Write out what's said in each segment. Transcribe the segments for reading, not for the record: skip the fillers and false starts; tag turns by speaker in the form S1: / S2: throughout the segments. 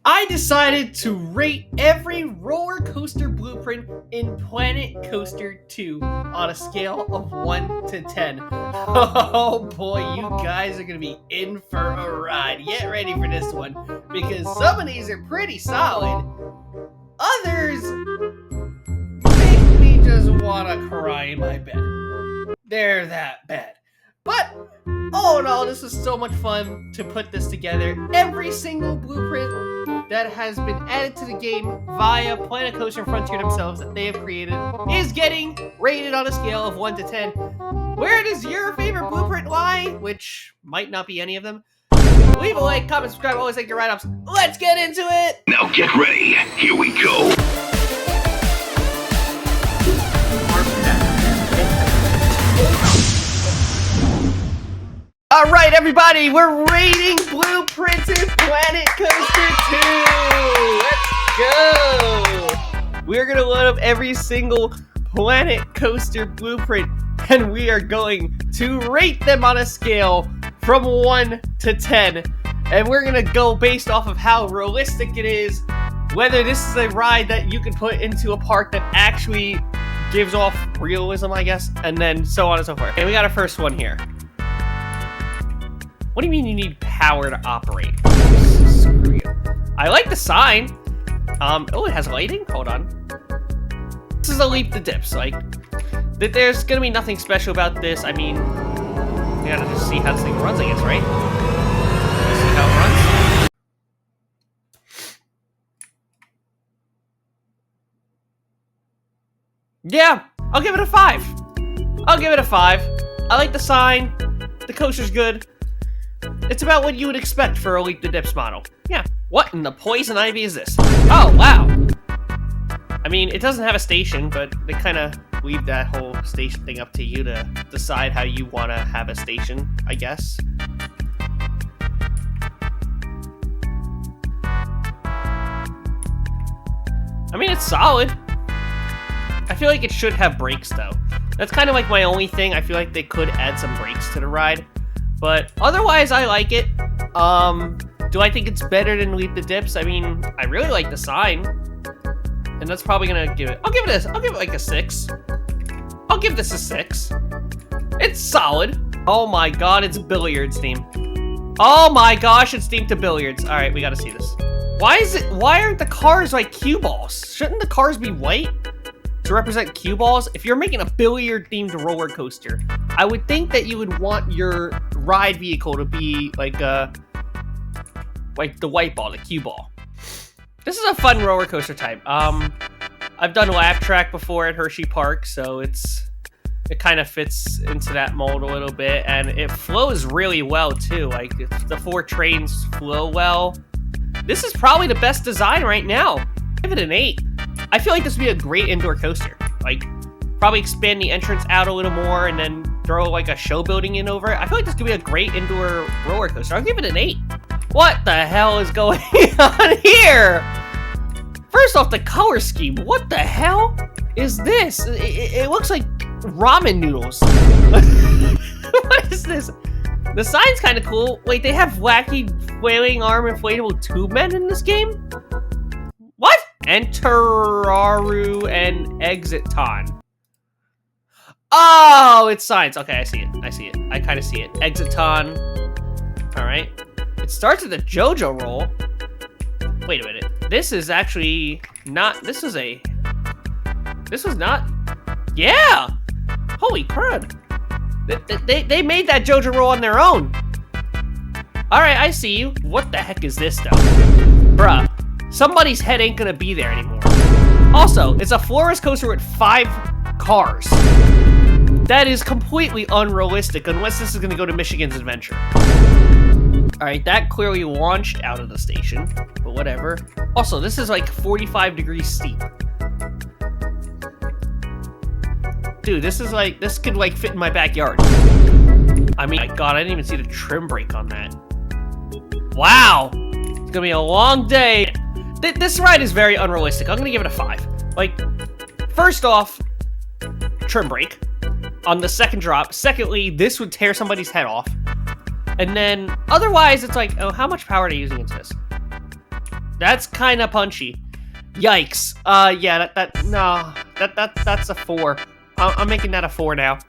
S1: I decided to rate every roller coaster blueprint in Planet Coaster 2 on a scale of 1 to 10. Oh boy, you guys are going to be in for a ride. Get ready for this one, because some of these are pretty solid. Others make me just want to cry in my bed. They're that bad. But all in all, this was so much fun to put this together. Every single blueprint that has been added to the game via Planet Coaster and Frontier themselves that they have created is getting rated on a scale of 1 to 10. Where does your favorite blueprint lie? Which might not be any of them. Leave a like, comment, subscribe, always like your write-ups. Let's get into it!
S2: Now get ready, here we go.
S1: Alright everybody, we're rating blueprints in Planet Coaster 2! Let's go! We're gonna load up every single Planet Coaster blueprint, and we are going to rate them on a scale from 1 to 10. And we're gonna go based off of how realistic it is, whether this is a ride that you can put into a park that actually gives off realism, I guess, and then so on and so forth. And we got our first one here. What do you mean you need power to operate? Screw you. I like the sign. Oh, it has lighting? Hold on. This is a leap to dips. Like, there's gonna be nothing special about this. I mean, you gotta just see how this thing runs, I guess, right? See how it runs? Yeah, I'll give it a 5. I'll give it a 5. I like the sign. The coaster's good. It's about what you would expect for a Leap the Dips model. Yeah. What in the poison ivy is this? Oh, wow. I mean, it doesn't have a station, but they kind of leave that whole station thing up to you to decide how you want to have a station, I guess. I mean, it's solid. I feel like it should have brakes, though. That's kind of like my only thing. I feel like they could add some brakes to the ride. But otherwise, I like it. Do I think it's better than Leap the Dips? I mean, I really like the sign. And that's probably gonna give it... I'll give it like a 6. I'll give this a 6. It's solid. Oh my god, it's billiards theme. Oh my gosh, it's themed to billiards. Alright, we gotta see this. Why aren't the cars like cue balls? Shouldn't the cars be white to represent cue balls? If you're making a billiard themed roller coaster, I would think that you would want your ride vehicle to be like the white ball, the cue ball. This is a fun roller coaster type. I've done lap track before at Hershey Park, so it kind of fits into that mold a little bit, and it flows really well too. Like, the 4 trains flow well. This is probably the best design right now. Give it an 8. I feel like this would be a great indoor coaster. Like, probably expand the entrance out a little more and then throw like a show building in over it. I feel like this could be a great indoor roller coaster. I'll give it an 8. What the hell is going on here? First off, the color scheme. What the hell is this? It looks like ramen noodles. What is this? The sign's kind of cool. Wait, they have wacky flailing arm inflatable tube men in this game? What? Enteraru and Exiton. Oh, it's signs. Okay, I see it. I kind of see it. Exiton. Alright. It starts with a JoJo roll. Wait a minute. This is actually not... This was not... Yeah! Holy crud. They made that JoJo roll on their own. Alright, I see you. What the heck is this, though? Bruh. Somebody's head ain't gonna be there anymore. Also, it's a Flores coaster with 5 cars. That is completely unrealistic unless this is gonna go to Michigan's Adventure. Alright, that clearly launched out of the station, but whatever. Also, this is like 45 degrees steep. Dude, this could like fit in my backyard. I mean, my god, I didn't even see the trim brake on that. Wow! It's gonna be a long day. This ride is very unrealistic. I'm gonna give it a 5. Like, first off, trim brake on the second drop. Secondly, this would tear somebody's head off. And then, otherwise, it's like, oh, how much power are they using into this? That's kind of punchy. Yikes. Yeah, that's a 4. I'm making that a 4 now.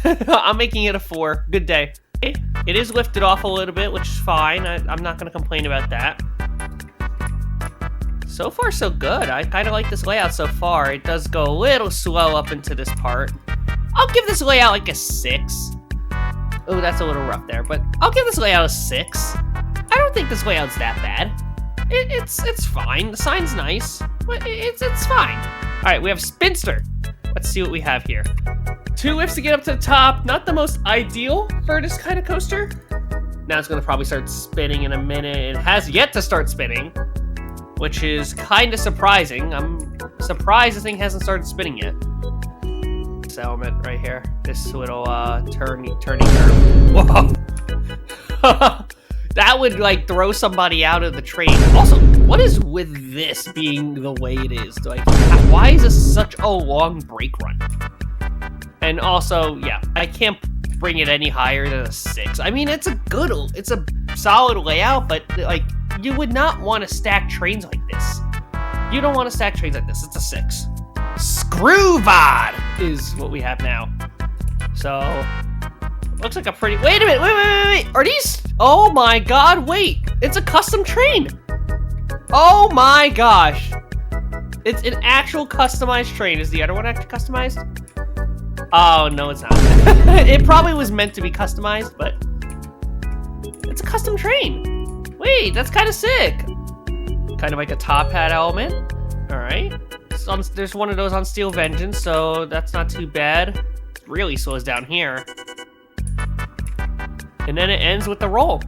S1: I'm making it a 4. Good day. It is lifted off a little bit, which is fine. I'm not going to complain about that. So far, so good. I kind of like this layout so far. It does go a little slow up into this part. I'll give this layout like a 6. Oh, that's a little rough there, but I'll give this layout a 6. I don't think this layout's that bad. It's fine. The sign's nice, but it's fine. All right, we have Spinster. Let's see what we have here. 2 lifts to get up to the top. Not the most ideal for this kind of coaster. Now it's gonna probably start spinning in a minute. It has yet to start spinning, which is kind of surprising. I'm surprised the thing hasn't started spinning yet. This element right here. This little turning curve. Whoa! That would like throw somebody out of the train. Also, what is with this being the way it is? Like, why is this such a long brake run? And also, yeah, I can't bring it any higher than a 6. I mean, it's a solid layout, but like, you would not want to stack trains like this. You don't want to stack trains like this. It's a 6. Screwvad is what we have now. So, looks like a pretty... Wait a minute, wait. Are these... Oh my god, wait. It's a custom train. Oh my gosh. It's an actual customized train. Is the other one actually customized? Oh, no, it's not. It probably was meant to be customized, but... It's a custom train. Wait, that's kind of sick. Kind of like a top hat element. Alright. There's one of those on Steel Vengeance, so that's not too bad. It really slows down here. And then it ends with the roll.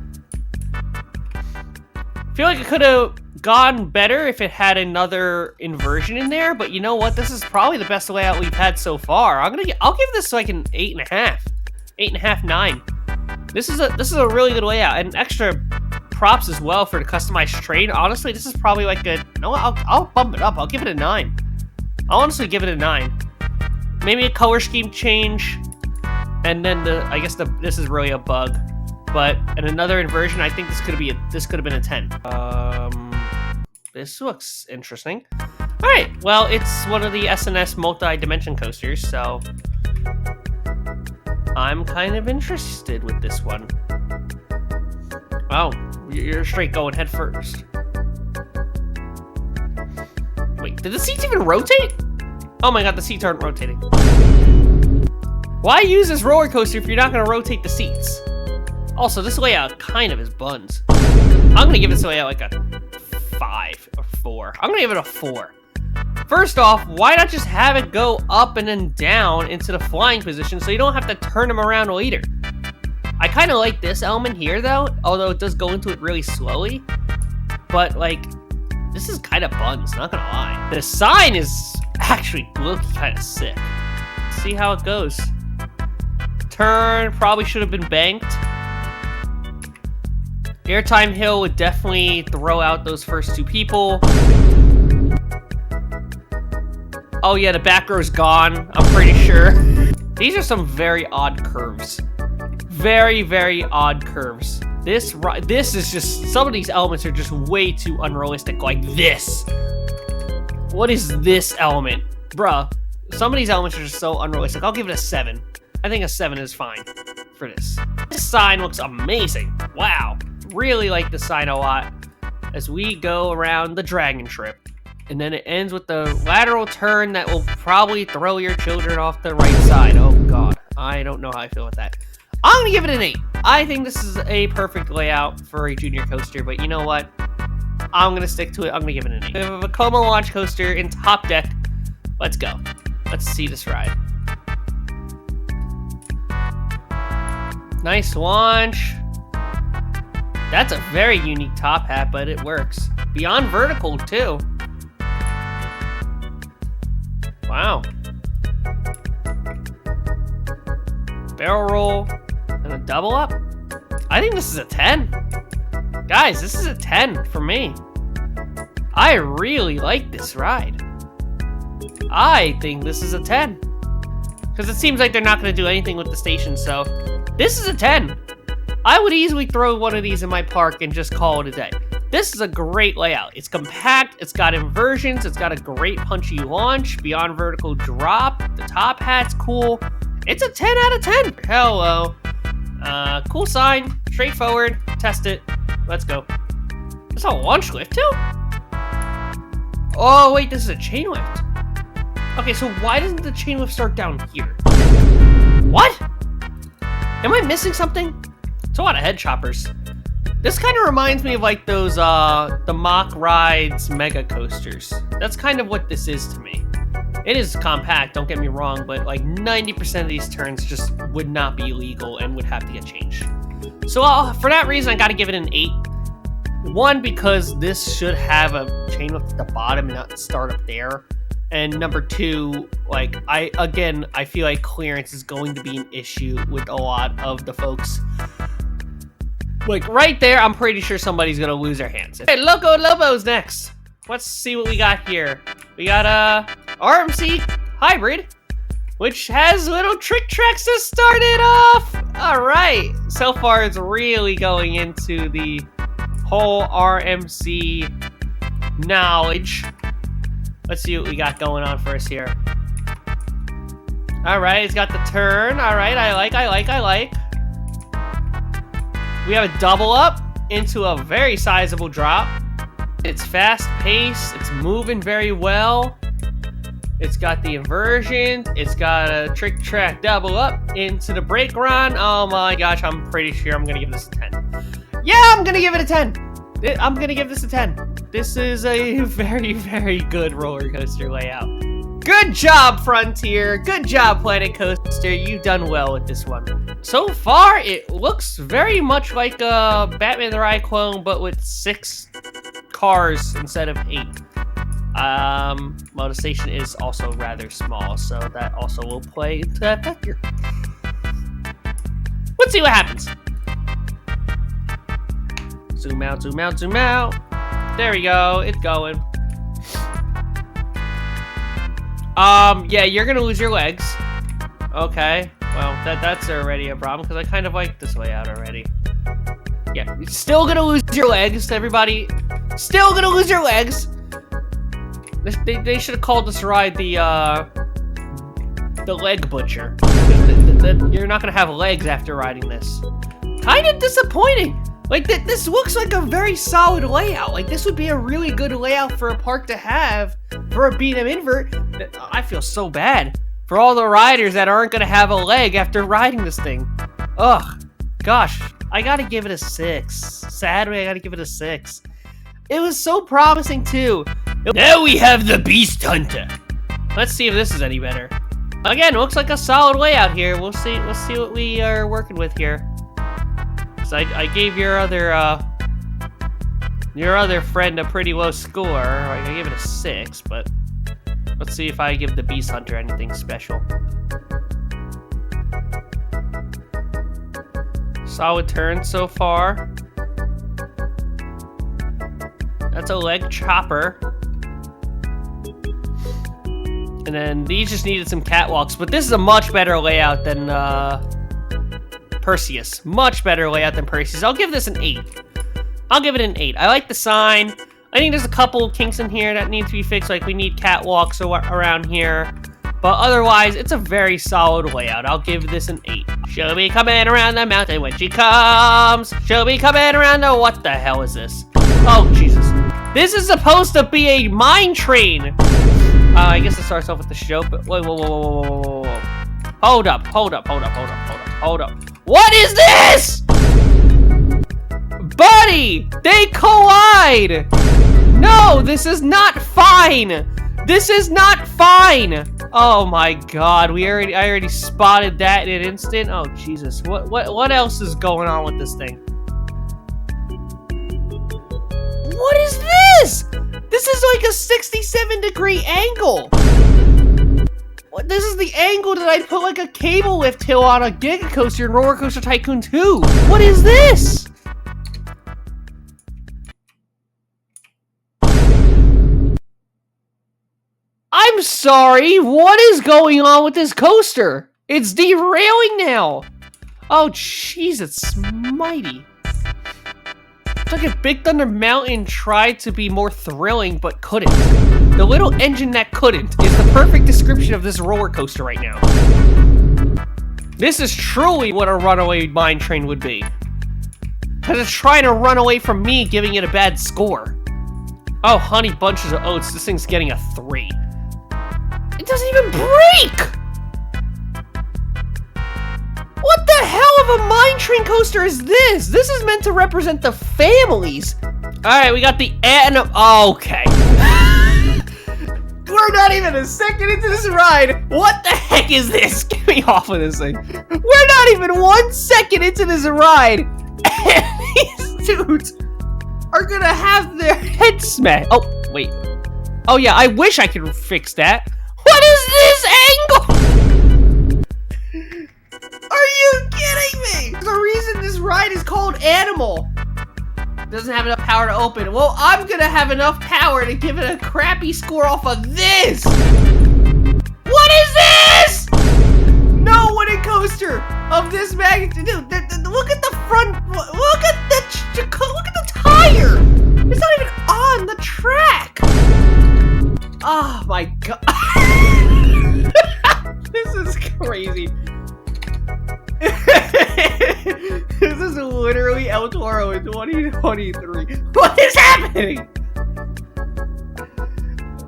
S1: I feel like it could have gone better if it had another inversion in there, but you know what? This is probably the best layout we've had so far. I'll give this like an 8.5. 8.5, 9. This is a really good layout, and extra props as well for the customized train. Honestly, this is probably like a... No, I'll bump it up. I'll give it a 9. I'll honestly give it a 9. Maybe a color scheme change, and then I guess this is really a bug. But in another inversion, I think this could have been a 10. This looks interesting. All right, well, it's one of the SNS multi-dimension coasters, so I'm kind of interested with this one. Oh, you're straight going head first. Wait, did the seats even rotate? Oh my god, the seats aren't rotating. Why use this roller coaster if you're not going to rotate the seats? Also, this layout kind of is buns. I'm going to give this layout like a 5 or 4. I'm going to give it a 4. First off, why not just have it go up and then down into the flying position so you don't have to turn them around later? I kind of like this element here, though, although it does go into it really slowly. But, like, this is kind of buns, not going to lie. The sign is actually looking kind of sick. Let's see how it goes. Turn probably should have been banked. Airtime hill would definitely throw out those first 2 people. Oh yeah, the back row's gone, I'm pretty sure. These are some very odd curves. Very, very odd curves. This is just, some of these elements are just way too unrealistic, like this. What is this element? Bruh, some of these elements are just so unrealistic. I'll give it a 7. I think a 7 is fine for this. This sign looks amazing. Wow. Really like the sign a lot as we go around the dragon trip. And then it ends with the lateral turn that will probably throw your children off the right side. Oh god, I don't know how I feel with that. I'm gonna give it an 8. I think this is a perfect layout for a junior coaster, but you know what? I'm gonna stick to it. I'm gonna give it an 8. We have a Vekoma launch coaster in top deck. Let's go. Let's see this ride. Nice launch. That's a very unique top hat, but it works. Beyond vertical, too. Wow. Barrel roll and a double up. I think this is a 10. Guys, this is a 10 for me. I really like this ride. I think this is a 10. Because it seems like they're not going to do anything with the station, so this is a 10. I would easily throw one of these in my park and just call it a day. This is a great layout. It's compact, it's got inversions, it's got a great punchy launch, beyond vertical drop, the top hat's cool. It's a 10 out of 10. Hello. Cool sign, straightforward, test it. Let's go. There's a launch lift too? Oh wait, this is a chain lift. Okay, so why doesn't the chain lift start down here? What? Am I missing something? It's a lot of head choppers. This kind of reminds me of like those, the Mock Rides mega coasters. That's kind of what this is to me. It is compact, don't get me wrong, but like 90% of these turns just would not be legal and would have to get changed. So for that reason, I gotta give it an 8. One, because this should have a chain lift at the bottom and not start up there. And number 2, like, I feel like clearance is going to be an issue with a lot of the folks. Like, right there, I'm pretty sure somebody's gonna lose their hands. Hey, Loco Lobo's next. Let's see what we got here. We got RMC Hybrid, which has little trick tracks to start it off. All right, so far it's really going into the whole RMC knowledge. Let's see what we got going on for us here. All right, it's got the turn. All right, I like. We have a double up into a very sizable drop. It's fast paced, it's moving very well. It's got the inversion, it's got a trick track double up into the brake run. Oh my gosh, I'm pretty sure I'm gonna give this a 10. Yeah, I'm gonna give it a 10. I'm gonna give this a 10. This is a very, very good roller coaster layout. Good job, Frontier. Good job, Planet Coaster. You've done well with this one. So far, it looks very much like a Batman the Ride clone, but with 6 cars instead of 8. Well, the station is also rather small, so that also will play into that factor. Let's see what happens. Zoom out, zoom out, zoom out. There we go. It's going. Yeah, you're gonna lose your legs. Okay. Well, that's already a problem, because I kind of like this layout already. Yeah, you're still gonna lose your legs, everybody. Still gonna lose your legs. They should have called this ride the leg butcher. You're not gonna have legs after riding this. Kind of disappointing. Like, this looks like a very solid layout. Like, this would be a really good layout for a park to have for a beat 'em invert. I feel so bad for all the riders that aren't gonna have a leg after riding this thing. Ugh, gosh, I gotta give it a 6. Sadly, I gotta give it a 6. It was so promising too. Now we have the Beast Hunter. Let's see if this is any better. Again, looks like a solid layout here. We'll see what we are working with here. So I gave your other friend a pretty low score. Like, I gave it a 6, but let's see if I give the Beast Hunter anything special. Solid turn so far. That's a leg chopper. And then these just needed some catwalks, but this is a much better layout than Perseus. Much better layout than Perseus. I'll give this an 8. I'll give it an 8. I like the sign. I think there's a couple kinks in here that need to be fixed, like we need catwalks around here. But otherwise, it's a very solid layout. I'll give this an 8. She'll be coming around the mountain when she comes. She'll be coming around the... What the hell is this? Oh, Jesus. This is supposed to be a mine train. I guess it starts off with the show, but... Whoa. Hold up. What is this? Buddy! They collide! No, this is not fine! This is not fine! Oh my god, I already spotted that in an instant. Oh Jesus, what else is going on with this thing? What is this? This is like a 67-degree angle. This is the angle that I'd put like a cable lift hill on a Giga Coaster in Roller Coaster Tycoon 2. What is this? I'm sorry, what is going on with this coaster? It's derailing now. Oh, jeez, it's mighty. It's like if Big Thunder Mountain tried to be more thrilling but couldn't. The little engine that couldn't is the perfect description of this roller coaster right now. This is truly what a runaway mine train would be. Because it's trying to run away from me, giving it a bad score. Oh, honey bunches of oats. This thing's getting a 3. It doesn't even break! What the hell of a mine train coaster is this? This is meant to represent the families. Alright, we got the animal. Oh, okay. We're not even a second into this ride. What the heck is this? Get me off of this thing. We're not even 1 second into this ride. And these dudes are gonna have their heads smashed. Oh, wait. Oh, yeah, I wish I could fix that. What is this angle? Are you kidding me? There's a reason this ride is called Animal. Doesn't have enough power to open. Well, I'm gonna have enough power to give it a crappy score off of this. What is this? No wooden coaster of this magnitude. Dude, look at the front. Look at the tire. It's not even on the track. Oh my god. This is crazy. This is literally El Toro in 2023. What is happening?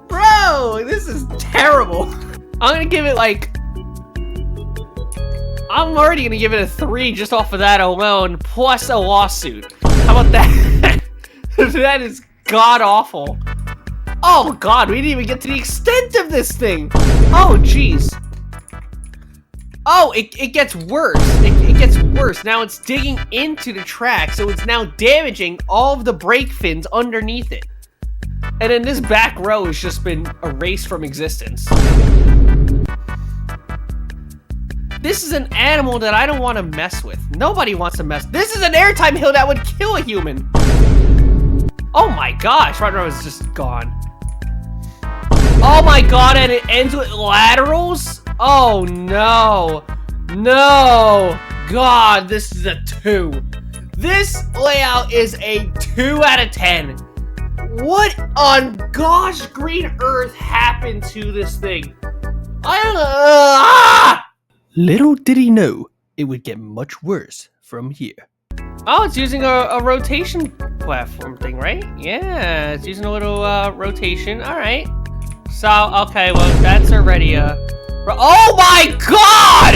S1: Bro, this is terrible. I'm gonna give it like... I'm already gonna give it a 3 just off of that alone, plus a lawsuit. How about that? That is god-awful. Oh god, we didn't even get to the extent of this thing. Oh jeez. Oh, it gets worse. It gets worse. Now it's digging into the track, so it's now damaging all of the brake fins underneath it. And then this back row has just been erased from existence. This is an animal that I don't want to mess with. Nobody wants to mess. This is an airtime hill that would kill a human. Oh my gosh, right now is just gone. Oh my god, and it ends with laterals? Oh no. No. God, this is a 2. This layout is a 2 out of 10. What on gosh green earth happened to this thing? I don't know. Little did he know it would get much worse from here. Oh, it's using a rotation platform thing, right? Yeah, it's using a little rotation. All right. So, okay, well, that's already oh my god!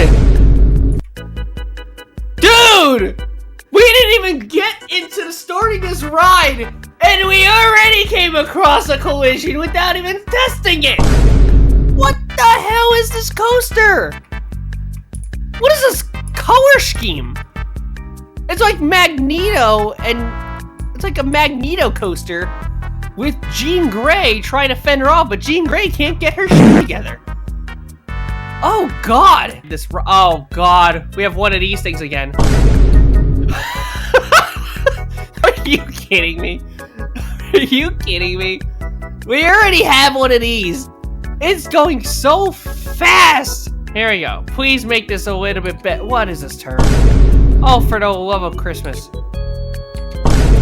S1: Dude! We didn't even get into starting this ride, and we already came across a collision without even testing it! What the hell is this coaster? What is this color scheme? It's like Magneto, and it's like a Magneto coaster with Jean Grey trying to fend her off, but Jean Grey can't get her shit together. Oh god! Oh god, we have one of these things again. Are you kidding me? Are you kidding me? We already have one of these. It's going so fast. Here we go. Please make this a little bit better. What is this turn? Oh, for the love of Christmas.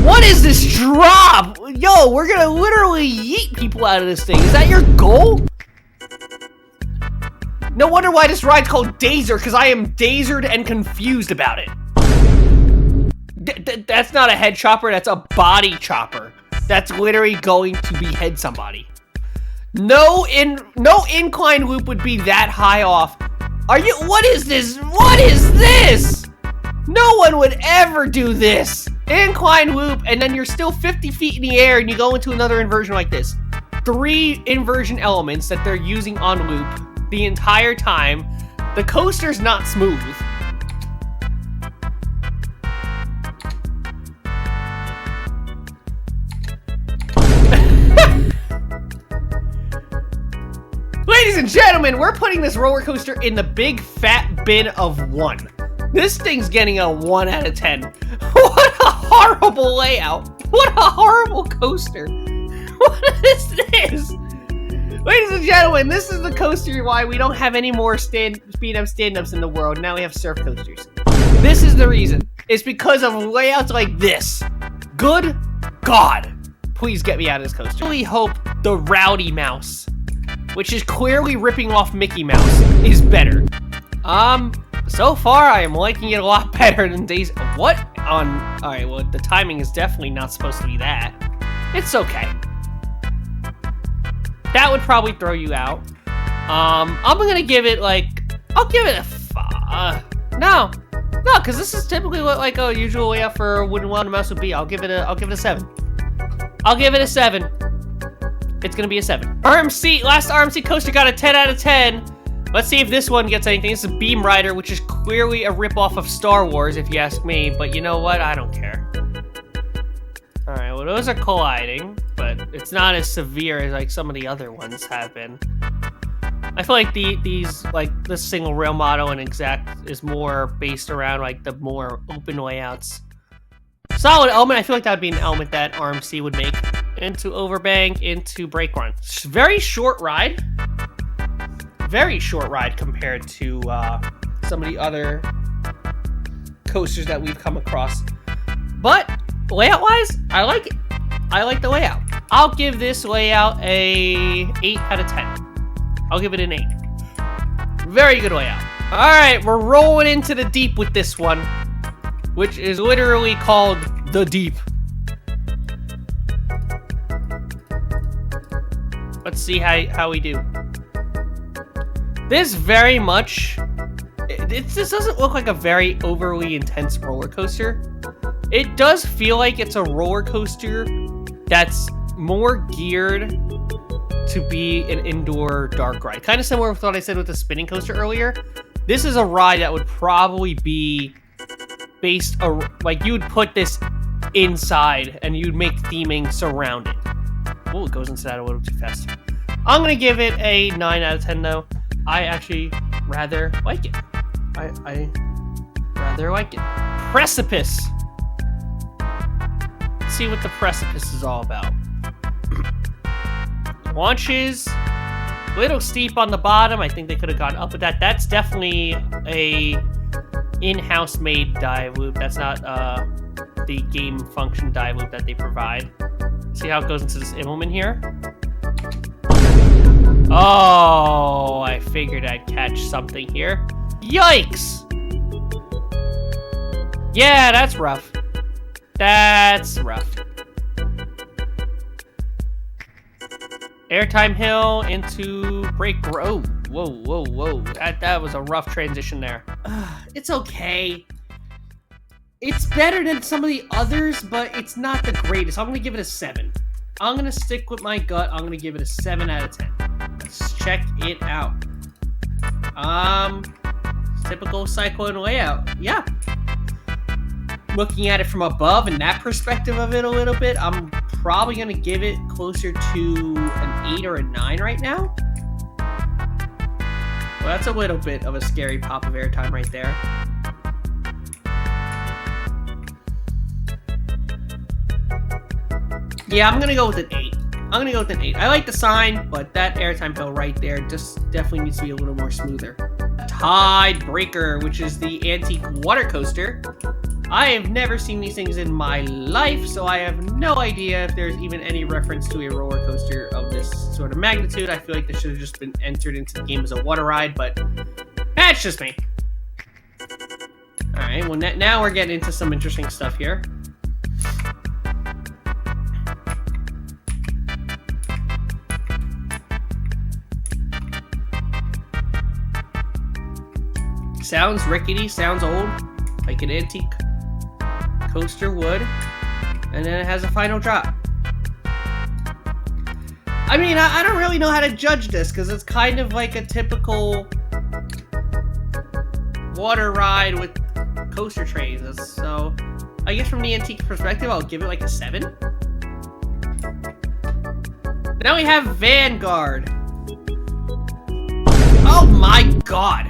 S1: What is this drop? Yo, we're gonna literally yeet people out of this thing. Is that your goal? No wonder why this ride's called Dazer, because I am dazered and confused about it. That's not a head chopper, that's a body chopper. That's literally going to behead somebody. No incline loop would be that high off. What is this? What is this? No one would ever do this. Incline loop, and then you're still 50 feet in the air, and you go into another inversion like this. 3 inversion elements that they're using on loop the entire time. The coaster's not smooth. Ladies and gentlemen, we're putting this roller coaster in the big fat bin of 1. This thing's getting a 1 out of 10. What a horrible layout. What a horrible coaster. What is this? Ladies and gentlemen, this is the coaster why we don't have any more speed-up stand-ups in the world. Now we have surf coasters. This is the reason. It's because of layouts like this. Good God. Please get me out of this coaster. I really hope the Rowdy Mouse, which is clearly ripping off Mickey Mouse, is better. So far I am liking it a lot better than Days. What? Alright, well, the timing is definitely not supposed to be that. It's okay. That would probably throw you out. I'm gonna give it like, I'll give it a no, because this is typically what like a usual layout for a wooden wild mouse would be. I'll give it a 7. I'll give it a 7. It's gonna be a 7. Last RMC coaster got a 10 out of 10. Let's see if this one gets anything. This is Beam Rider, which is clearly a ripoff of Star Wars, if you ask me. But you know what? I don't care. All right, well, those are colliding, but it's not as severe as like some of the other ones have been. I feel like this single rail model and Exact is more based around like the more open layouts. Solid element. I feel like that would be an element that RMC would make into Overbank, into Brake Run. Very short ride. Very short ride compared to some of the other coasters that we've come across. But layout-wise, I like it. I like the layout. I'll give this layout a 8 out of 10. I'll give it an 8. Very good layout. All right, we're rolling into the deep with this one, which is literally called the Deep. Let's see how we do. This very much, this doesn't look like a very overly intense roller coaster. It does feel like it's a roller coaster that's more geared to be an indoor dark ride. Kind of similar with what I said with the spinning coaster earlier. This is a ride that would probably be based, like you would put this inside and you'd make theming surround it. Oh, it goes into that a little too fast. I'm going to give it a 9 out of 10 though. I actually rather like it. I rather like it. Precipice. Let's see what the precipice is all about. Launches. A little steep on the bottom. I think they could have gone up with that. That's definitely a in-house made dive loop. That's not the game function dive loop that they provide. See how it goes into this implement here? Oh, I figured I'd catch something here. Yikes! Yeah, that's rough. That's rough. Airtime hill into brake. Oh, whoa. That was a rough transition there. It's okay. It's better than some of the others, but it's not the greatest. I'm going to give it a 7. I'm going to stick with my gut. I'm going to give it a 7 out of 10. Let's check it out. Typical Cyclone layout. Yeah. Looking at it from above and that perspective of it a little bit, I'm probably going to give it closer to an 8 or a 9 right now. Well, that's a little bit of a scary pop of airtime right there. Yeah, I'm going to go with an 8. I like the sign, but that airtime hill right there just definitely needs to be a little more smoother. Tide Breaker, which is the antique water coaster. I have never seen these things in my life, so I have no idea if there's even any reference to a roller coaster of this sort of magnitude. I feel like this should have just been entered into the game as a water ride, but that's just me. Alright, well now we're getting into some interesting stuff here. Sounds rickety, sounds old, like an antique coaster would, and then it has a final drop. I mean, I don't really know how to judge this, because it's kind of like a typical water ride with coaster trains, so I guess from the antique perspective, I'll give it like a 7. But now we have Vanguard. Oh my god!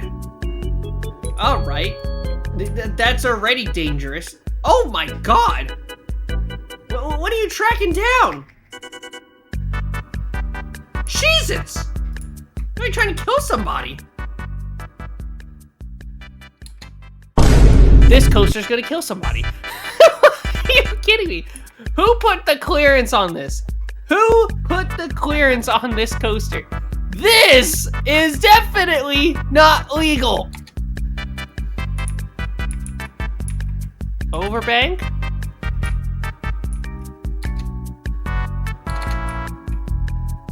S1: Alright. That's already dangerous. Oh my god! What are you tracking down? Jesus! Are you trying to kill somebody? This coaster's gonna kill somebody. Are you kidding me? Who put the clearance on this? Who put the clearance on this coaster? This is definitely not legal. Overbank?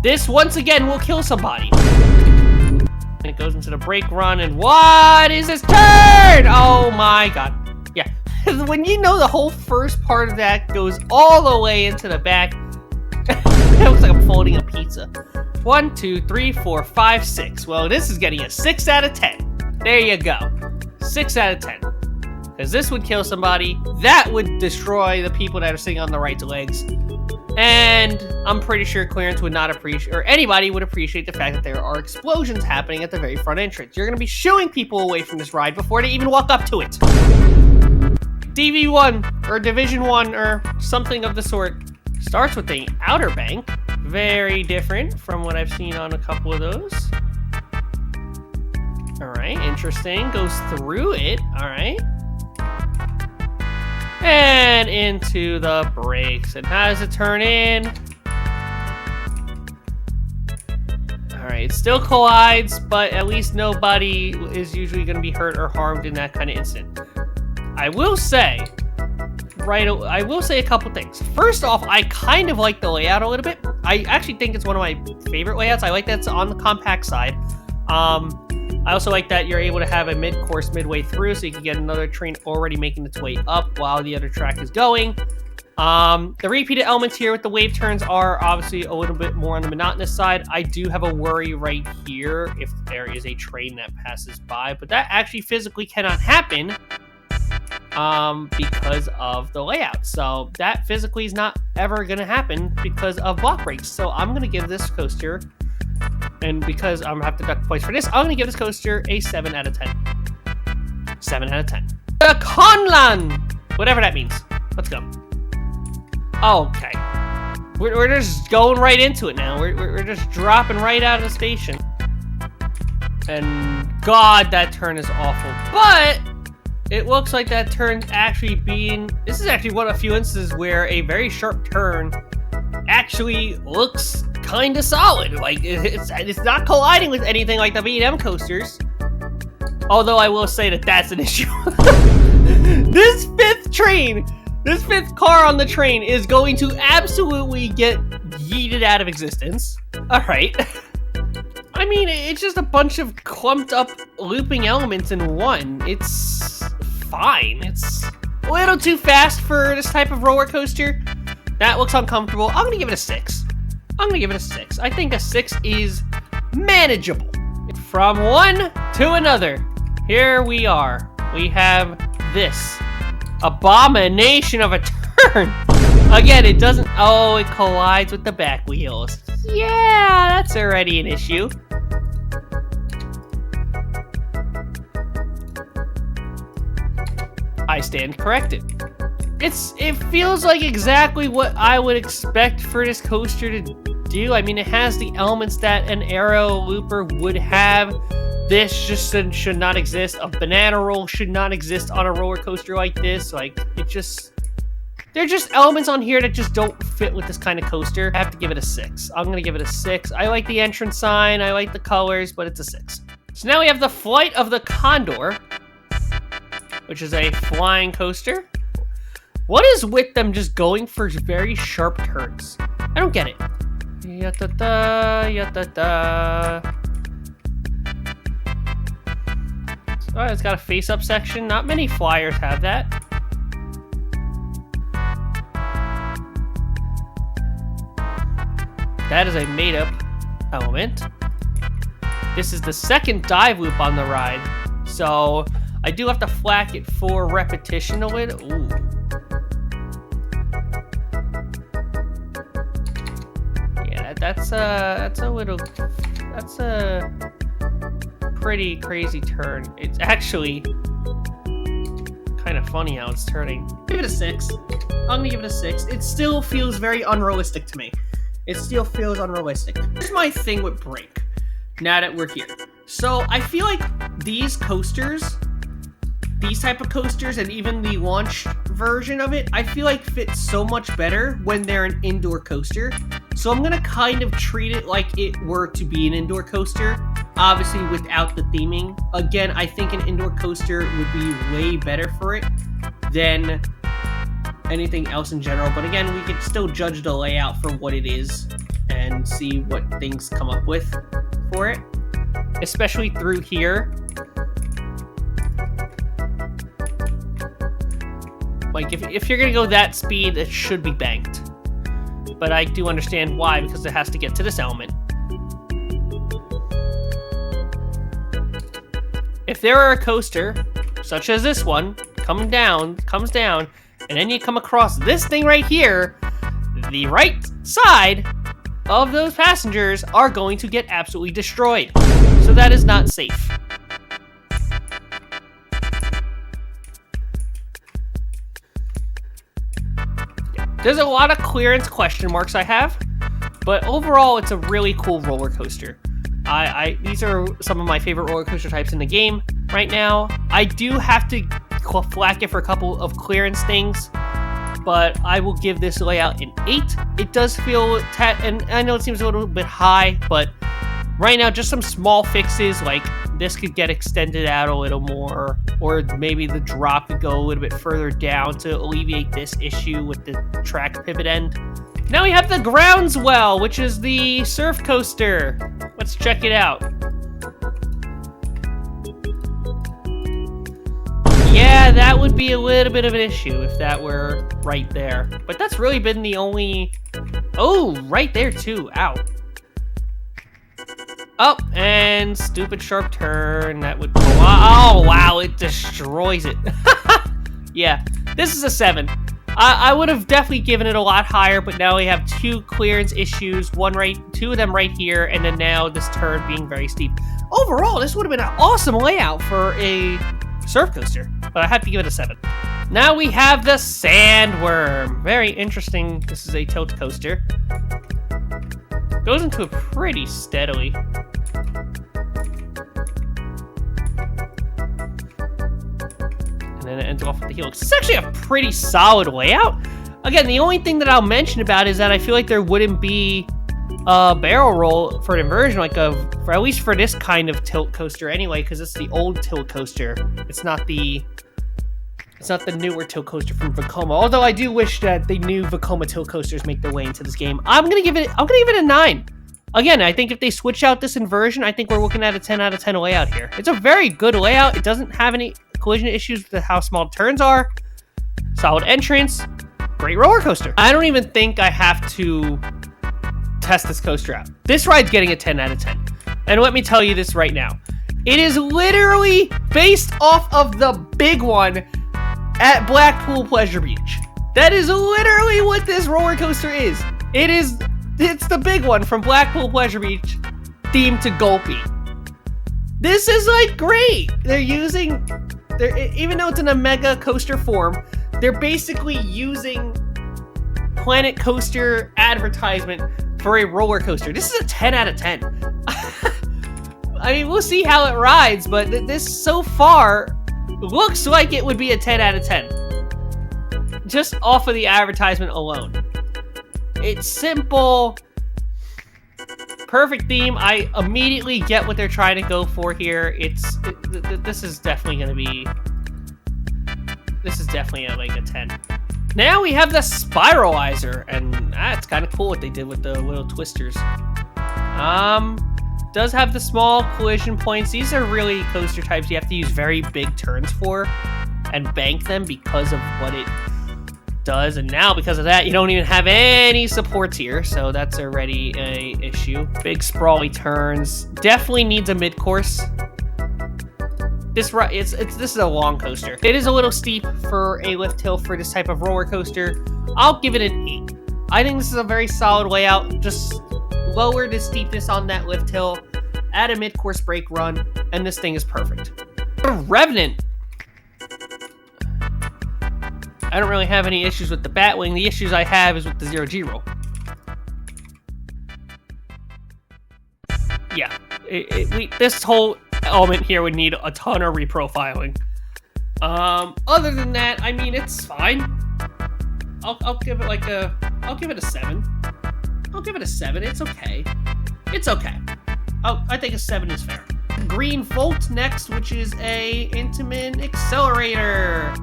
S1: This once again will kill somebody. And it goes into the brake run, and what is this turn? Oh my god. Yeah, when you know the whole first part of that goes all the way into the back, it looks like I'm folding a pizza. 1, 2, 3, 4, 5, 6. Well, this is getting a 6 out of 10. There you go. 6 out of 10. Because this would kill somebody. That would destroy the people that are sitting on the right legs. And I'm pretty sure clearance would not appreciate, or anybody would appreciate the fact that there are explosions happening at the very front entrance. You're going to be shooing people away from this ride before they even walk up to it. DV1 or Division 1 or something of the sort starts with the outer bank. Very different from what I've seen on a couple of those. All right, interesting. Goes through it. All right. And into the brakes. And how does it turn in? Alright, it still collides, but at least nobody is usually going to be hurt or harmed in that kind of incident. I will say a couple things. First off, I kind of like the layout a little bit. I actually think it's one of my favorite layouts. I like that it's on the compact side. I also like that you're able to have a mid-course midway through, so you can get another train already making its way up while the other track is going. The repeated elements here with the wave turns are obviously a little bit more on the monotonous side. I do have a worry right here if there is a train that passes by, but that actually physically cannot happen because of the layout. So that physically is not ever going to happen because of block breaks. So I'm going to give this coaster, and because I'm going to have to deduct points for this, I'm going to give this coaster a 7 out of 10. 7 out of 10. The Conlan! Whatever that means. Let's go. Okay. We're just going right into it now. We're just dropping right out of the station. And God, that turn is awful. But it looks like that turn's actually being... This is actually one of a few instances where a very sharp turn actually looks kind of solid. Like, it's not colliding with anything like the B&M coasters. Although I will say that that's an issue. This fifth car on the train is going to absolutely get yeeted out of existence. Alright. I mean, it's just a bunch of clumped up looping elements in one. It's fine. It's a little too fast for this type of roller coaster. That looks uncomfortable. I'm gonna give it a 6. I think a 6 is manageable. From one to another, here we are. We have this abomination of a turn. Again, it doesn't... Oh, it collides with the back wheels. Yeah, that's already an issue. I stand corrected. It feels like exactly what I would expect for this coaster to do. I mean, it has the elements that an aero looper would have. This just should not exist. A banana roll should not exist on a roller coaster like this. Like, there are just elements on here that just don't fit with this kind of coaster. I have to give it a 6. I'm gonna give it a 6. I like the entrance sign, I like the colors, but it's a 6. So now we have the Flight of the Condor, which is a flying coaster. What is with them just going for very sharp turns? I don't get it. Yatata, yatata. Oh, it's got a face-up section. Not many flyers have that. That is a made-up element. This is the second dive loop on the ride, so I do have to flack it for repetition a little. Ooh. Yeah, that's a pretty crazy turn. It's actually kind of funny how it's turning. Give it a 6. I'm gonna give it a 6. It still feels very unrealistic to me. It still feels unrealistic. Here's my thing with brake, now that we're here. So I feel like these coasters, these type of coasters, and even the launch version of it, I feel like fits so much better when they're an indoor coaster. So I'm gonna kind of treat it like it were to be an indoor coaster, obviously without the theming. Again, I think an indoor coaster would be way better for it than anything else in general. But again, we could still judge the layout for what it is and see what things come up with for it, especially through here. Like, if you're gonna go that speed, it should be banked. But I do understand why, because it has to get to this element. If there are a coaster, such as this one, comes down, and then you come across this thing right here, the right side of those passengers are going to get absolutely destroyed. So that is not safe. There's a lot of clearance question marks I have, but overall it's a really cool roller coaster. These are some of my favorite roller coaster types in the game right now. I do have to flack it for a couple of clearance things, but I will give this layout an 8. It does feel, and I know it seems a little bit high, but right now just some small fixes, like this could get extended out a little more, or maybe the drop could go a little bit further down to alleviate this issue with the track pivot end. Now we have the Groundswell, which is the surf coaster. Let's check it out. Yeah, that would be a little bit of an issue if that were right there. But that's really been the only... Oh, right there too. Ow. Oh, and stupid sharp turn. That would... Oh, wow, it destroys it. Yeah, this is a 7. I would have definitely given it a lot higher, but now we have 2 clearance issues, 2 of them right here, and then now this turn being very steep. Overall, this would have been an awesome layout for a surf coaster, but I have to give it a 7. Now we have the Sandworm. Very interesting. This is a tilt coaster. Goes into it pretty steadily. And then it ends off with the helix. It's actually a pretty solid layout. Again, the only thing that I'll mention about it is that I feel like there wouldn't be a barrel roll for an inversion, like for at least for this kind of tilt coaster anyway, because it's the old tilt coaster. It's not the newer tilt coaster from Vekoma. Although I do wish that the new Vekoma tilt coasters make their way into this game. I'm gonna give it a 9. Again, I think if they switch out this inversion, I think we're looking at a 10 out of 10 layout here. It's a very good layout. It doesn't have any collision issues with how small turns are. Solid entrance. Great roller coaster. I don't even think I have to test this coaster out. This ride's getting a 10 out of 10. And let me tell you this right now. It is literally based off of the big one at Blackpool Pleasure Beach. That is literally what this roller coaster is. It's the big one from Blackpool Pleasure Beach themed to Gulpy. This is like great. Even though it's in a mega coaster form, they're basically using Planet Coaster advertisement for a roller coaster. This is a 10 out of 10. I mean, we'll see how it rides, but this so far looks like it would be a 10 out of 10. Just off of the advertisement alone. It's simple. Perfect theme. I immediately get what they're trying to go for here. This is definitely going to be... This is definitely like a 10. Now we have the Spiralizer, and that's kind of cool what they did with the little twisters. Does have the small collision points. These are really coaster types you have to use very big turns for and bank them because of what it does. And now because of that, you don't even have any supports here, so that's already a issue. Big sprawly turns. Definitely needs a mid-course. This is a long coaster. It is a little steep for a lift hill for this type of roller coaster. I'll give it an 8. I think this is a very solid layout. Just lower the steepness on that lift hill, add a mid-course brake run, and this thing is perfect. Revenant. I don't really have any issues with the Batwing. The issues I have is with the zero-G roll. Yeah, this whole element here would need a ton of reprofiling. Other than that, I mean, it's fine. I'll give it like I'll give it a 7. I'll give it a 7. It's okay. It's okay. I think a 7 is fair. Green Volt next, which is a intimate accelerator.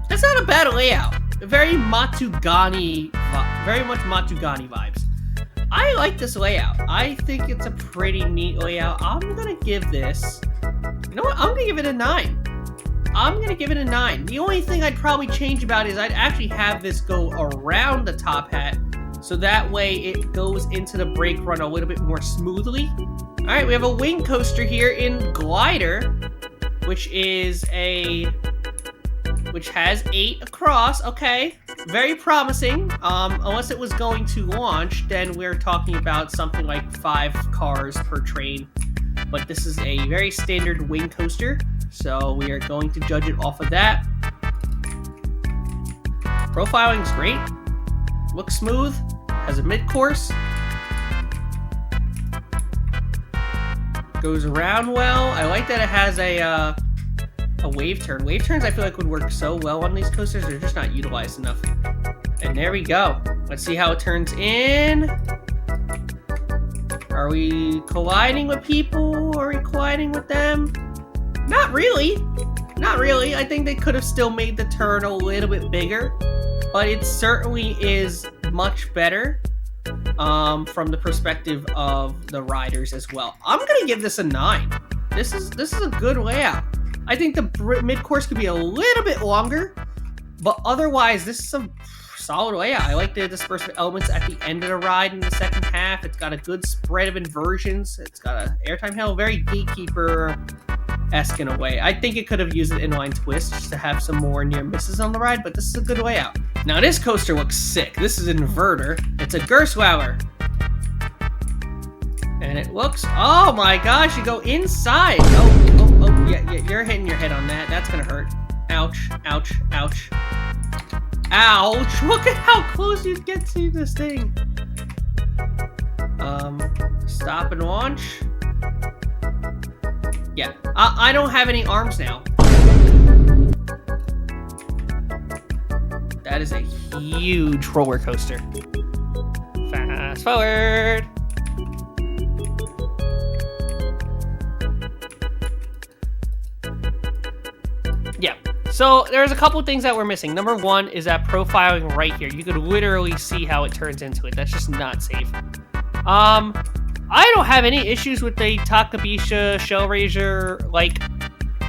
S1: That's not a bad layout. Very Matugani, very much Matugani vibes. I like this layout. I think it's a pretty neat layout. I'm gonna give this, you know what? I'm gonna give it a 9. I'm gonna give it a 9. The only thing I'd probably change about it is I'd actually have this go around the top hat, so that way it goes into the brake run a little bit more smoothly. All right, we have a wing coaster here in Glider, which has 8 across. Okay, very promising. Unless it was going to launch, then we're talking about something like 5 cars per train. But this is a very standard wing coaster, so we are going to judge it off of that. Profiling's great. Looks smooth. Has a mid-course. Goes around well. I like that it has a wave turn. Wave turns I feel like would work so well on these coasters. They're just not utilized enough. And there we go. Let's see how it turns in. Are we colliding with people? Are we colliding with them? Not really. Not really. I think they could have still made the turn a little bit bigger. But it certainly is much better from the perspective of the riders as well. I'm going to give this a 9. This is a good layout. I think the mid-course could be a little bit longer, but otherwise, this is a solid layout. I like the dispersive elements at the end of the ride in the second half. It's got a good spread of inversions. It's got an airtime hell, very Gatekeeper-esque in a way. I think it could have used an inline twist just to have some more near misses on the ride, but this is a good layout. Now, this coaster looks sick. This is an inverter. It's a Gerstlauer. And it looks, oh my gosh, you go inside. Oh, yeah, you're hitting your head on that. That's gonna hurt. Ouch, ouch, ouch. Ouch, look at how close you get to this thing. Stop and launch. Yeah, I don't have any arms now. That is a huge roller coaster. Fast forward. Yeah, so there's a couple things that we're missing. Number one is that profiling right here. You could literally see how it turns into it. That's just not safe. I don't have any issues with the Takabisha Shellraiser like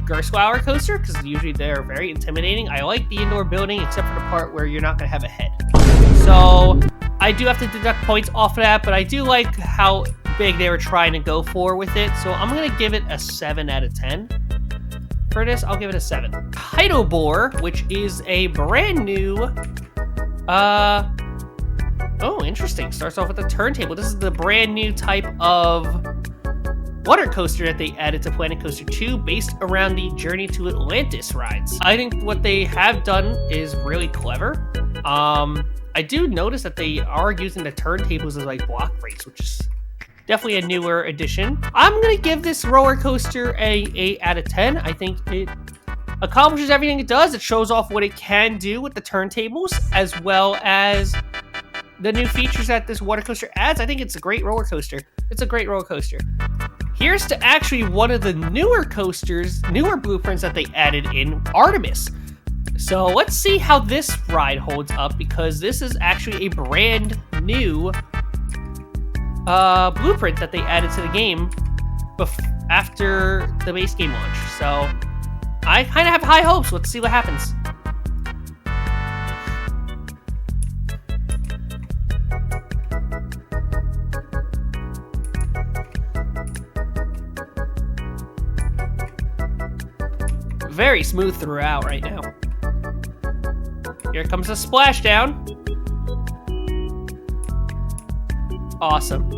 S1: Gerstlauer coaster because usually they're very intimidating. I like the indoor building except for the part where you're not going to have a head. So I do have to deduct points off of that, but I do like how big they were trying to go for with it. So I'm going to give it a 7 out of 10. For this, I'll give it a 7. Heidelbohr, which is a brand new, oh, interesting. Starts off with a turntable. This is the brand new type of water coaster that they added to Planet Coaster 2 based around the Journey to Atlantis rides. I think what they have done is really clever. I do notice that they are using the turntables as like block brakes, which is definitely a newer addition. I'm gonna give this roller coaster a 8 out of 10. I think it accomplishes everything it does. It shows off what it can do with the turntables, as well as the new features that this water coaster adds. I think it's a great roller coaster. It's a great roller coaster. Here's to actually one of the newer coasters, newer blueprints that they added in Artemis. So let's see how this ride holds up, because this is actually a brand new blueprint that they added to the game after the base game launch. So I kind of have high hopes. Let's see what happens. Very smooth throughout right now. Here comes a splashdown. Awesome.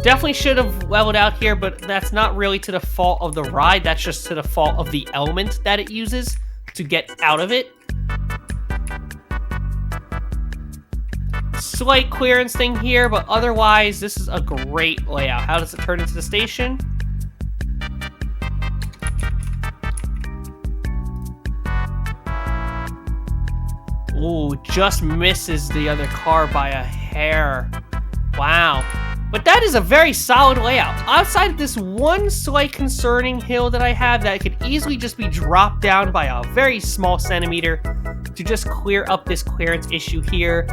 S1: Definitely should have leveled out here, but that's not really to the fault of the ride. That's just to the fault of the element that it uses to get out of it. Slight clearance thing here, but otherwise, this is a great layout. How does it turn into the station? Ooh, just misses the other car by a hair. Wow. But that is a very solid layout. Outside of this one slight concerning hill that I have that could easily just be dropped down by a very small centimeter to just clear up this clearance issue here.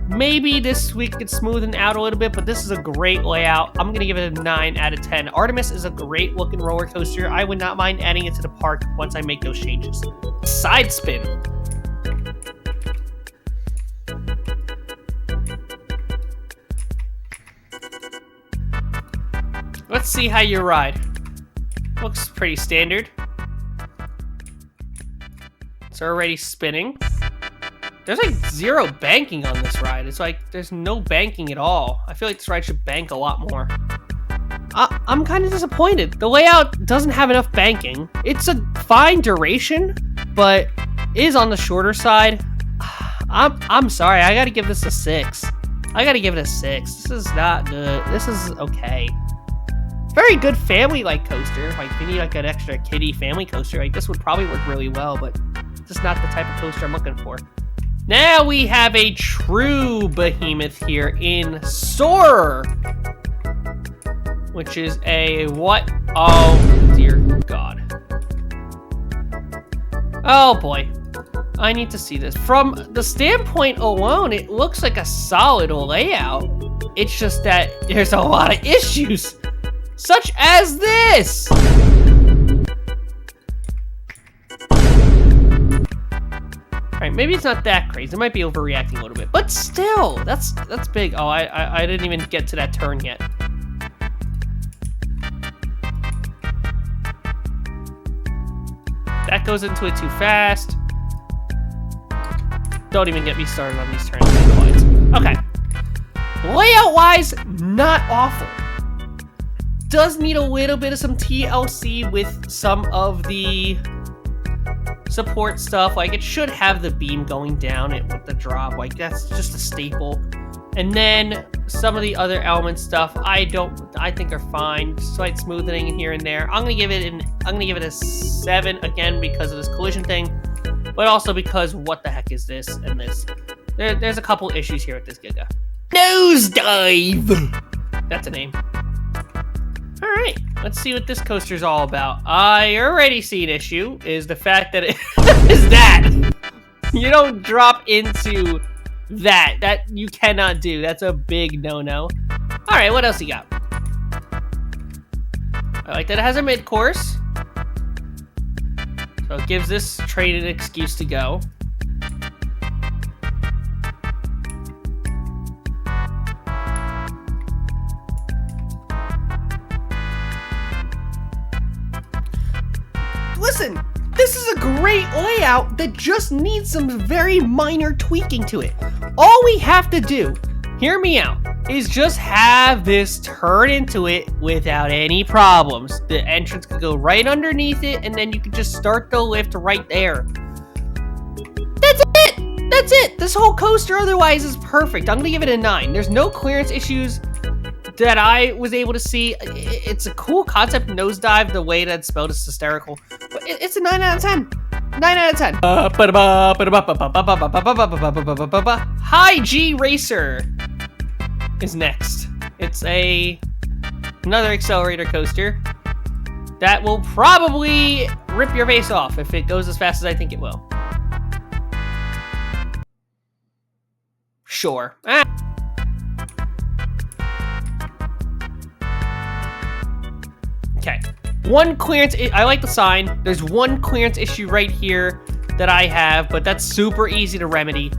S1: Maybe this week could smoothen out a little bit, but this is a great layout. I'm gonna give it a 9 out of 10. Artemis is a great looking roller coaster. I would not mind adding it to the park once I make those changes. Side spin. Let's see how you ride. Looks pretty standard. It's already spinning. There's like zero banking on this ride. It's like there's no banking at all. I feel like this ride should bank a lot more. I'm kind of disappointed. The layout doesn't have enough banking. It's a fine duration, but is on the shorter side. I'm sorry. I gotta give this a 6. I gotta give it a 6. This is not good. This is okay. Very good family-like coaster. Like, if you need like an extra kiddie family coaster, like this would probably work really well, but just not the type of coaster I'm looking for. Now we have a true behemoth here in Soarer, which is a what? Oh, dear God. Oh, boy. I need to see this. From the standpoint alone, it looks like a solid layout. It's just that there's a lot of issues, such as this. Alright, maybe it's not that crazy. It might be overreacting a little bit. But still, that's big. Oh, I didn't even get to that turn yet. That goes into it too fast. Don't even get me started on these turns. Okay. Layout-wise, not awful. Does need a little bit of some TLC with some of the support stuff. Like, it should have the beam going down it with the drop. Like, that's just a staple. And then some of the other element stuff I think are fine. Slight smoothing here and there. I'm gonna give it a 7 again because of this collision thing, but also because what the heck is this and this? There's a couple issues here with this Giga. Nosedive! That's a name. Alright, let's see what this coaster's all about. I already see an issue, is the fact that it is that. You don't drop into that. That you cannot do. That's a big no-no. Alright, what else you got? I like that it has a mid-course. So it gives this train an excuse to go. Listen, this is a great layout that just needs some very minor tweaking to it. All we have to do, hear me out, is just have this turn into it without any problems. The entrance could go right underneath it, and then you could just start the lift right there. That's it! That's it! This whole coaster otherwise is perfect. I'm gonna give it a 9. There's no clearance issues that I was able to see. It's a cool concept, nosedive. The way that's spelled is hysterical. But it's a 9 out of 10. 9 out of 10. High G Racer is next. It's another accelerator coaster that will probably rip your face off if it goes as fast as I think it will. Sure. Okay, one clearance, I like the sign. There's one clearance issue right here that I have, but that's super easy to remedy.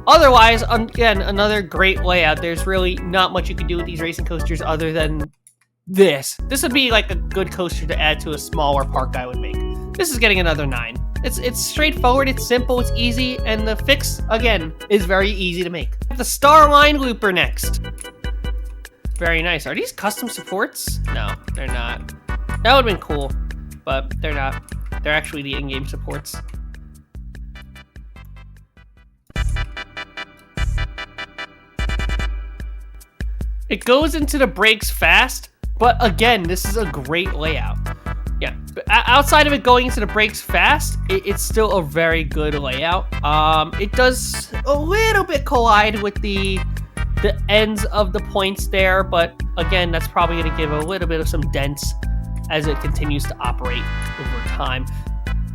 S1: Otherwise, again, another great layout. There's really not much you can do with these racing coasters other than this. This would be like a good coaster to add to a smaller park I would make. This is getting another 9. It's straightforward, it's simple, it's easy, and the fix, again, is very easy to make. The Starline Looper next. Very nice. Are these custom supports? No, they're not. That would've been cool, but they're not. They're actually the in-game supports. It goes into the brakes fast, but again, this is a great layout. Yeah, but outside of it going into the brakes fast, it's still a very good layout. It does a little bit collide with the ends of the points there, but again, that's probably going to give a little bit of some dents as it continues to operate over time.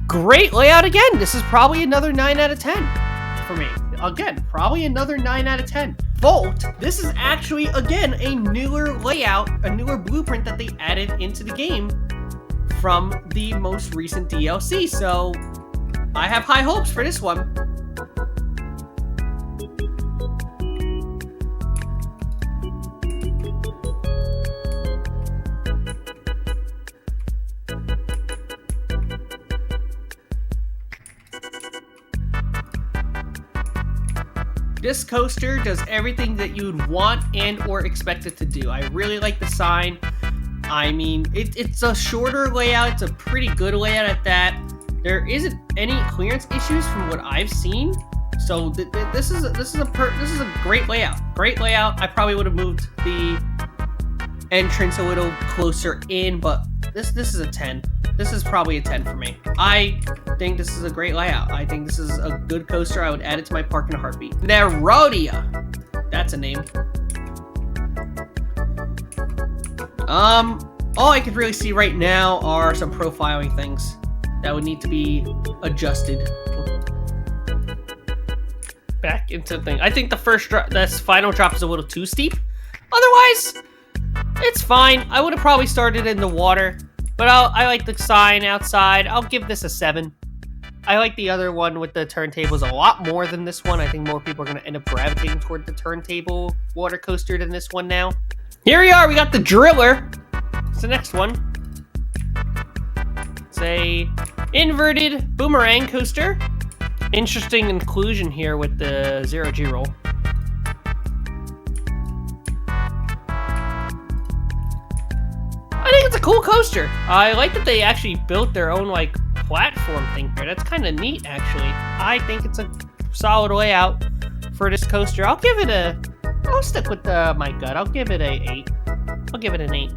S1: Great layout again. This is probably another 9 out of 10 for me. Again, probably another 9 out of 10. Volt, this is actually, again, a newer layout, a newer blueprint that they added into the game from the most recent DLC, so I have high hopes for this one. This coaster does everything that you'd want and or expect it to do. I really like the sign. I mean, it's a shorter layout. It's a pretty good layout at that. There isn't any clearance issues from what I've seen. So this is a great layout. Great layout. I probably would have moved the entrance a little closer in, but this is a 10. This is probably a 10 for me. I think this is a great layout. I think this is a good coaster. I would add it to my park in a heartbeat. Nerodia. That's a name. All I can really see right now are some profiling things that would need to be adjusted. Back into the thing. I think the first drop, this final drop is a little too steep. Otherwise, it's fine. I would have probably started in the water, but I like the sign outside. I'll give this a 7. I like the other one with the turntables a lot more than this one. I think more people are going to end up gravitating toward the turntable water coaster than this one now. Here we are. We got the Driller. It's the next one. It's a inverted boomerang coaster. Interesting inclusion here with the 0G roll. I think it's a cool coaster. I like that they actually built their own like platform thing here. That's kind of neat, actually. I think it's a solid layout for this coaster. I'll stick with my gut. I'll give it a 8. I'll give it an 8.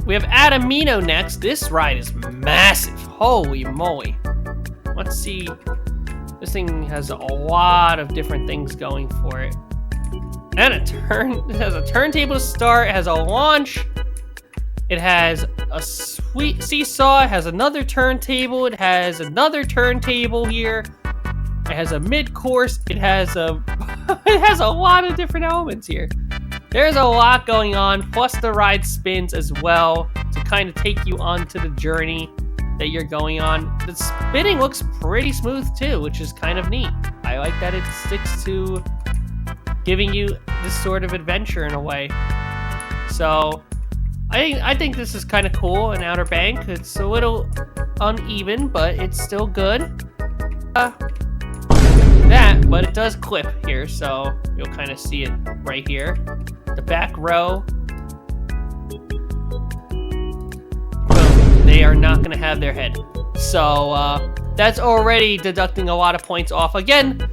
S1: We have Adamino next. This ride is massive. Holy moly. Let's see. This thing has a lot of different things going for it. And it has a turntable to start. It has a launch. It has a sweet seesaw. It has another turntable. It has another turntable here. It has a mid-course. It has a lot of different elements here. There's a lot going on, plus the ride spins as well to kind of take you onto the journey that you're going on. The spinning looks pretty smooth too, which is kind of neat. I like that it sticks to giving you this sort of adventure in a way. So I think this is kind of cool in Outer Bank. It's a little uneven, but it's still good. But it does clip here, so you'll kind of see it right here. The back row. Boom. They are not going to have their head. So that's already deducting a lot of points off. Again,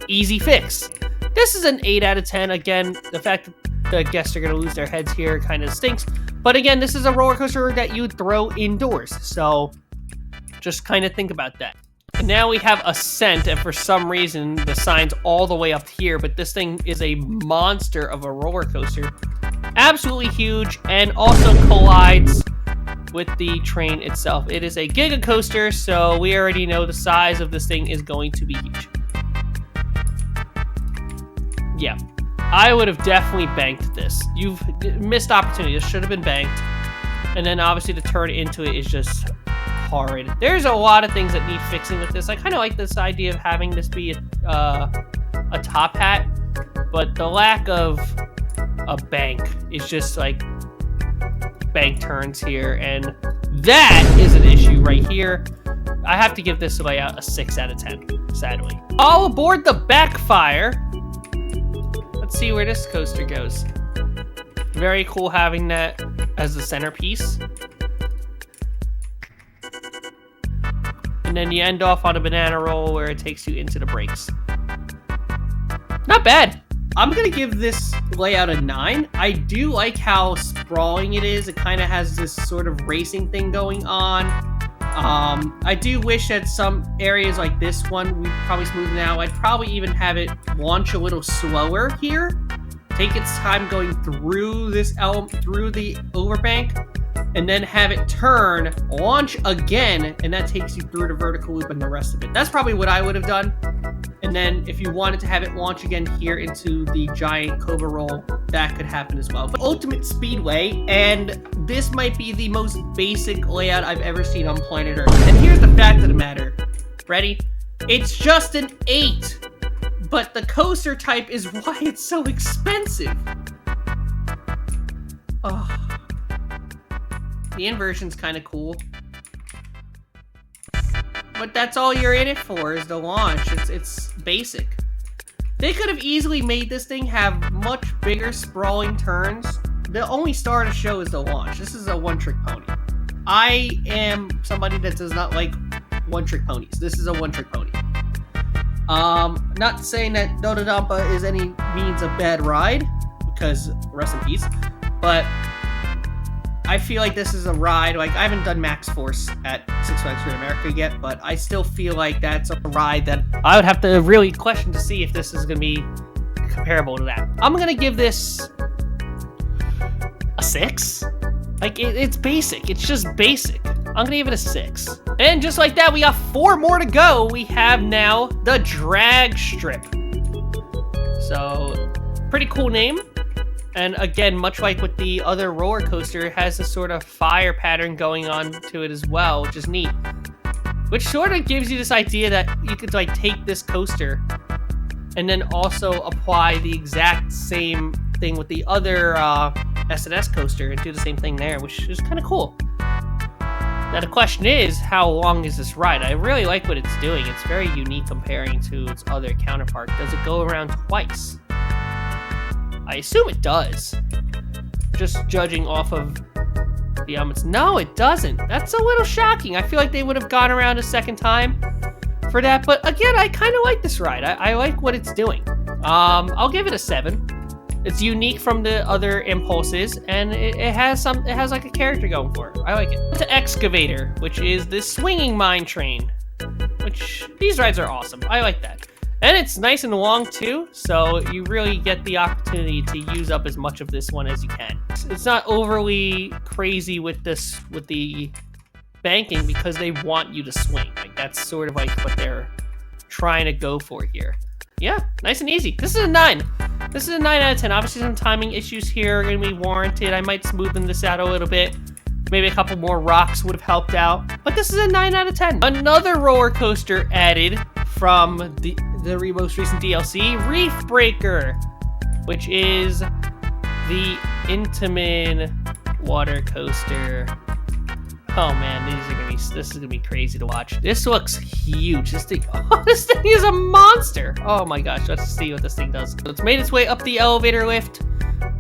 S1: easy fix. This is an 8 out of 10. Again, the fact that the guests are going to lose their heads here kind of stinks. But again, this is a roller coaster that you would throw indoors. So just kind of think about that. And now we have Ascent, and for some reason, the sign's all the way up here, but this thing is a monster of a roller coaster. Absolutely huge, and also collides with the train itself. It is a giga coaster, so we already know the size of this thing is going to be huge. Yeah, I would have definitely banked this. You've missed opportunity. This should have been banked. And then obviously to turn into it is just horrid. There's a lot of things that need fixing with this. I kind of like this idea of having this be a top hat, but the lack of a bank is just like bank turns here, and that is an issue right here. I have to give this layout a 6 out of 10, sadly. All aboard the Backfire. Let's see where this coaster goes. Very cool having that as the centerpiece. And then you end off on a banana roll where it takes you into the brakes. Not bad. I'm gonna give this layout a 9. I do like how sprawling it is. It kind of has this sort of racing thing going on. I do wish that some areas like this one we'd probably smoothen out. I'd probably even have it launch a little slower here. Take its time going through this through the overbank, and then have it turn, launch again, and that takes you through the vertical loop and the rest of it. That's probably what I would have done. And then if you wanted to have it launch again here into the giant Cobra roll, that could happen as well. But Ultimate Speedway, and this might be the most basic layout I've ever seen on planet Earth. And here's the fact of the matter. Ready? It's just an 8. But the coaster type is why it's so expensive. Oh. The inversion's kind of cool. But that's all you're in it for, is the launch. It's basic. They could have easily made this thing have much bigger sprawling turns. The only star to show is the launch. This is a one-trick pony. I am somebody that does not like one-trick ponies. This is a one-trick pony. Not saying that Dododampa is any means a bad ride, because rest in peace, but I feel like this is a ride, like, I haven't done Max Force at Six Flags Great America yet, but I still feel like that's a ride that I would have to really question to see if this is going to be comparable to that. I'm going to give this a 6. Like, it's basic. It's just basic. I'm going to give it a 6. And just like that, we got 4 more to go. We have now the Drag Strip. So, pretty cool name. And again, much like with the other roller coaster, it has this sort of fire pattern going on to it as well, which is neat. Which sort of gives you this idea that you could like take this coaster and then also apply the exact same thing with the other S&S coaster and do the same thing there, which is kind of cool. Now the question is, how long is this ride? I really like what it's doing. It's very unique comparing to its other counterpart. Does it go around twice? I assume it does. Just judging off of the elements. No, it doesn't. That's a little shocking. I feel like they would have gone around a second time for that. But again, I kind of like this ride. I like what it's doing. I'll give it a 7. It's unique from the other impulses, and it has like a character going for it. I like it. To Excavator, which is the swinging mine train. Which, these rides are awesome. I like that. And it's nice and long too, so you really get the opportunity to use up as much of this one as you can. It's not overly crazy with the banking because they want you to swing. Like, that's sort of like what they're trying to go for here. Yeah, nice and easy. This is a 9. This is a 9 out of 10. Obviously some timing issues here are gonna be warranted. I might smoothen this out a little bit. Maybe a couple more rocks would have helped out. But this is a 9 out of 10. Another roller coaster added from the most recent DLC, Reef Breaker, which is the Intamin water coaster. Oh man, this is gonna be crazy to watch. This looks huge. This thing is a monster. Oh my gosh, let's see what this thing does. So it's made its way up the elevator lift.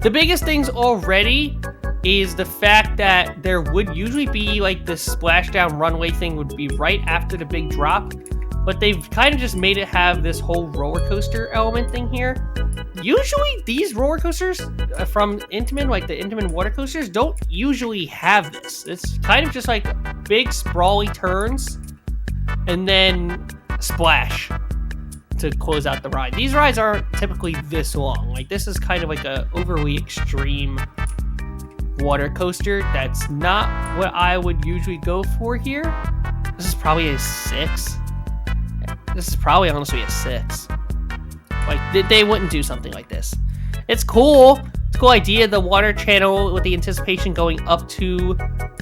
S1: The biggest things already is the fact that there would usually be like this splashdown runway thing would be right after the big drop, but they've kind of just made it have this whole roller coaster element thing here. Usually these roller coasters from Intamin, like the Intamin water coasters, don't usually have this. It's kind of just like big sprawly turns and then splash to close out the ride. These rides aren't typically this long. Like, this is kind of like a overly extreme water coaster. That's not what I would usually go for here. This is probably a 6. This is probably honestly a 6. Like, they wouldn't do something like this. It's cool. It's a cool idea. The water channel with the anticipation going up to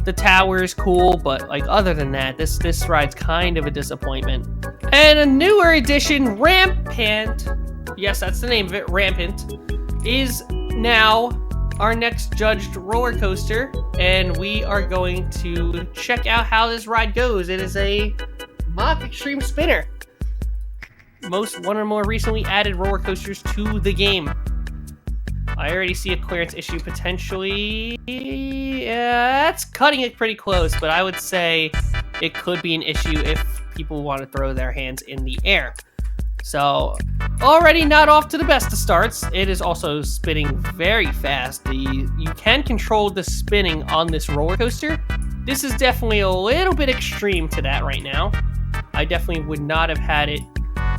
S1: the tower is cool, but like other than that, this ride's kind of a disappointment. And a newer edition, Rampant, yes, that's the name of it, Rampant, is now our next judged roller coaster, and we are going to check out how this ride goes. It is a mock extreme spinner. One of the more recently added roller coasters to the game. I already see a clearance issue potentially. Yeah, that's cutting it pretty close, but I would say it could be an issue if people want to throw their hands in the air. So, already not off to the best of starts. It is also spinning very fast. You can control the spinning on this roller coaster. This is definitely a little bit extreme to that right now. I definitely would not have had it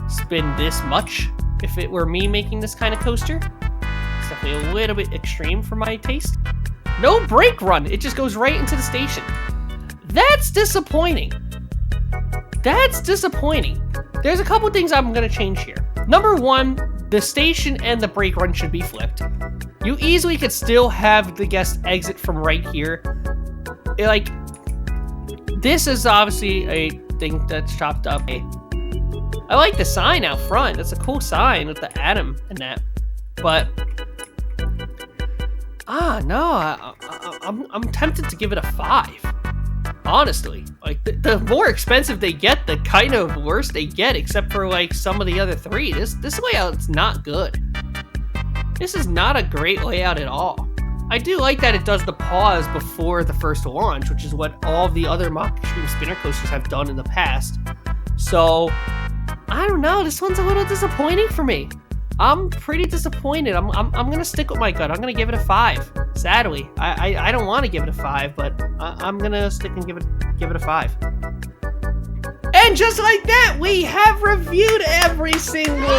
S1: spin this much if it were me making this kind of coaster. It's definitely a little bit extreme for my taste. No brake run. It just goes right into the station. That's disappointing. That's disappointing. There's a couple things I'm going to change here. Number one, the station and the brake run should be flipped. You easily could still have the guest exit from right here. Like, this is obviously a thing that's chopped up. I like the sign out front. That's a cool sign with the atom and that. But, no, I'm tempted to give it a 5. Honestly, like the more expensive they get, the kind of worse they get, except for like some of the other 3. This layout's not good. This is not a great layout at all. I do like that it does the pause before the first launch, which is what all of the other Mock Extreme spinner coasters have done in the past. So, I don't know, this one's a little disappointing for me. I'm pretty disappointed. I'm gonna stick with my gut. I'm gonna give it a 5. Sadly, I don't want to give it a 5, but I'm gonna stick and give it a 5. And just like that, we have reviewed every single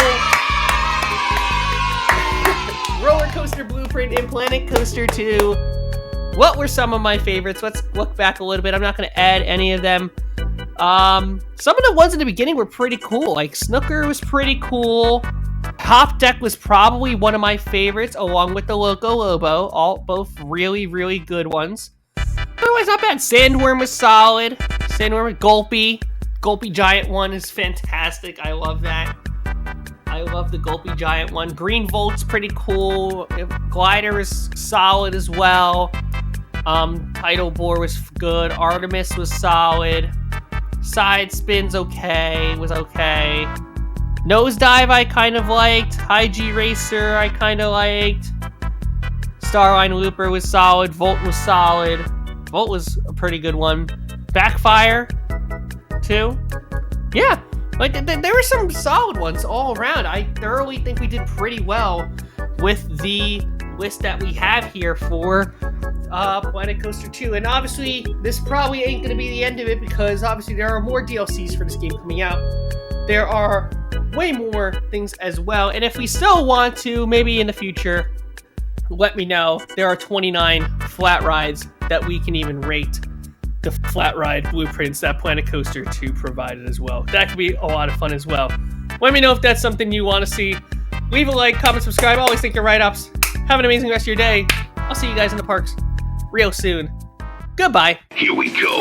S1: roller coaster blueprint in Planet Coaster 2. What were some of my favorites? Let's look back a little bit. I'm not gonna add any of them. Some of the ones in the beginning were pretty cool. Like Snooker was pretty cool. Top Deck was probably one of my favorites, along with the Loco Lobo. Both really, really good ones. Otherwise, not bad. Sandworm was solid. Sandworm, Gulpy Giant one is fantastic. I love that. I love the Gulpy Giant one. Green Volt's pretty cool. Glider is solid as well. Tidal Bore was good. Artemis was solid. Side Spin's was okay. Nosedive I kind of liked. High G Racer I kind of liked. Starline Looper was solid. Volt was solid. Volt was a pretty good one. Backfire, too. Yeah, like there were some solid ones all around. I thoroughly think we did pretty well with the list that we have here for Planet Coaster 2. And obviously, this probably ain't going to be the end of it, because obviously there are more DLCs for this game coming out. There are way more things as well, and if we still want to, maybe in the future, let me know. There are 29 flat rides that we can even rate the flat ride blueprints that Planet Coaster 2 provided as well. That could be a lot of fun as well. Let me know if that's something you want to see. Leave a like, comment, subscribe. Always think your write-ups. Have an amazing rest of your day. I'll see you guys in the parks real soon. Goodbye.
S2: Here we go.